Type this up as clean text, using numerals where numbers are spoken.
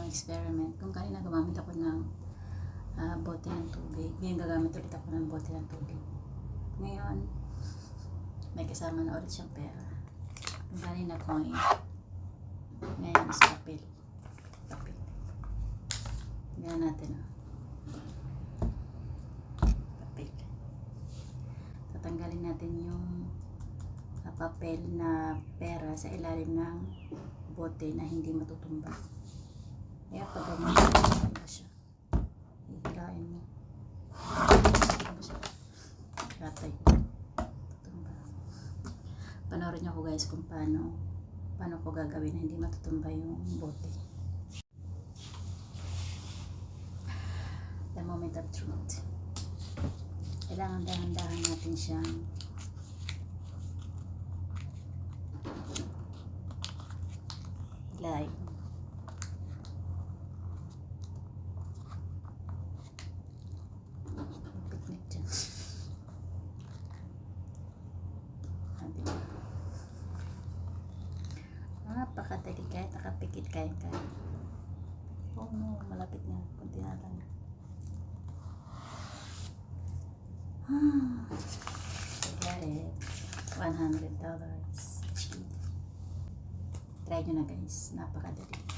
experiment. Kung kanina gumamit ako ng bote ng tubig, ngayon gagamit ulit ako ng bote ng tubig. Ngayon, may kasama na ulit siyang pera. Kung kanina coin, ngayon is papel. Papel. Ganyan natin, papel. Tatanggalin natin yung papel na pera sa ilalim ng bote na hindi matutumba. Kaya pag ganyan, tutumba siya. Hihilain mo. Tutumba siya. Ratay. Tutumba. Panoorin niyo ako guys kung paano ko gagawin na hindi matutumba yung bote. The moment of truth. Kailangan dahan-dahan natin siyang hilain. Picnic dyan. Napakadali kahit nakapikit kaya. Oh no, malapit na. Kunti na lang. I got it. $100. Try nyo na guys. Napakadali.